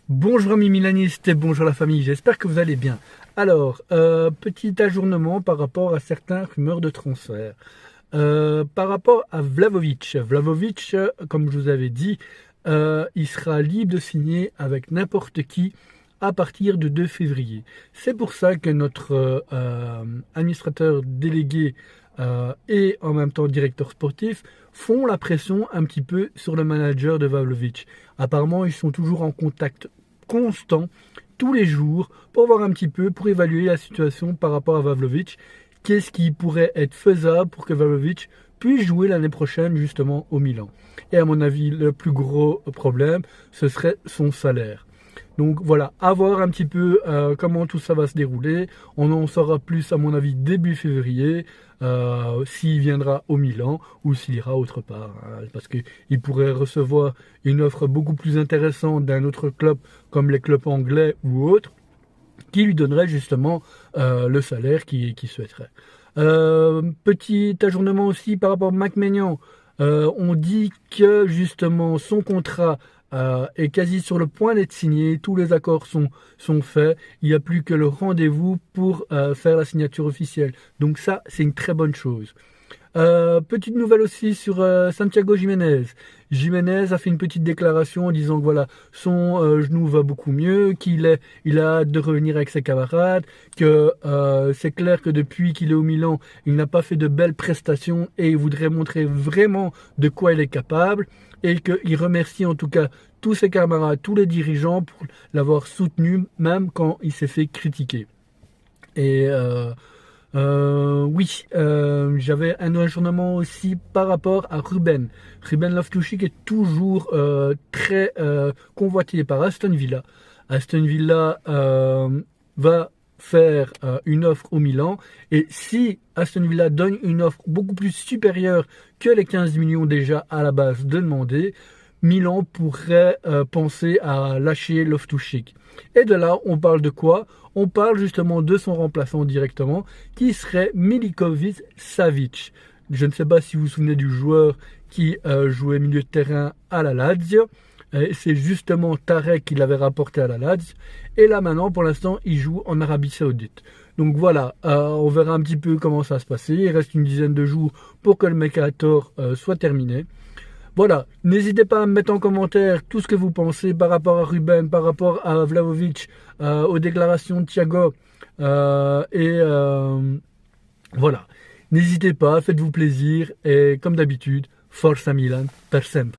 Bonjour amis milanistes et bonjour la famille, j'espère que vous allez bien. Alors, petit ajournement par rapport à certains rumeurs de transfert. Par rapport à Vlahovic, comme je vous avais dit, il sera libre de signer avec n'importe qui à partir du 2 février. C'est pour ça que notre administrateur délégué et en même temps directeur sportif font la pression un petit peu sur le manager de Vlahovic. Apparemment, ils sont toujours en contact constant tous les jours pour voir un petit peu, pour évaluer la situation par rapport à Vlahovic. Qu'est-ce qui pourrait être faisable pour que Vlahovic puisse jouer l'année prochaine justement au Milan. Et à mon avis, le plus gros problème, ce serait son salaire. Donc voilà, à voir un petit peu comment tout ça va se dérouler. On en saura plus à mon avis début février, s'il viendra au Milan ou s'il ira autre part. Hein, parce qu'il pourrait recevoir une offre beaucoup plus intéressante d'un autre club comme les clubs anglais ou autres, qui lui donnerait justement le salaire qu'il souhaiterait. Petit ajournement aussi par rapport à McMahon. On dit que justement son contrat est quasi sur le point d'être signé, tous les accords sont faits, il n'y a plus que le rendez-vous pour faire la signature officielle. Donc ça, c'est une très bonne chose. Petite nouvelle aussi sur Santiago Jiménez. Jiménez a fait une petite déclaration en disant que voilà, son genou va beaucoup mieux, il a hâte de revenir avec ses camarades, que c'est clair que depuis qu'il est au Milan, il n'a pas fait de belles prestations et il voudrait montrer vraiment de quoi il est capable et qu'il remercie en tout cas tous ses camarades, tous les dirigeants pour l'avoir soutenu même quand il s'est fait critiquer. Et oui, j'avais un ajournement aussi par rapport à Ruben. Ruben Loftus-Cheek est toujours très convoité par Aston Villa. Aston Villa va faire une offre au Milan et si Aston Villa donne une offre beaucoup plus supérieure que les 15 millions déjà à la base demandés, Milan pourrait penser à lâcher Loftus-Cheek. Et de là, on parle de quoi? On parle justement de son remplaçant directement, qui serait Milinkovic-Savic. Je ne sais pas si vous vous souvenez du joueur qui jouait milieu de terrain à la Lazio. C'est justement Tarek qui l'avait rapporté à la Lazio. Et là maintenant, pour l'instant, il joue en Arabie Saoudite. Donc voilà, on verra un petit peu comment ça va se passer. Il reste une dizaine de jours pour que le Mercator soit terminé. Voilà, n'hésitez pas à me mettre en commentaire tout ce que vous pensez par rapport à Ruben, par rapport à Vlahovic, aux déclarations de Thiago. Voilà, n'hésitez pas, faites-vous plaisir et comme d'habitude, Forza Milan per sempre.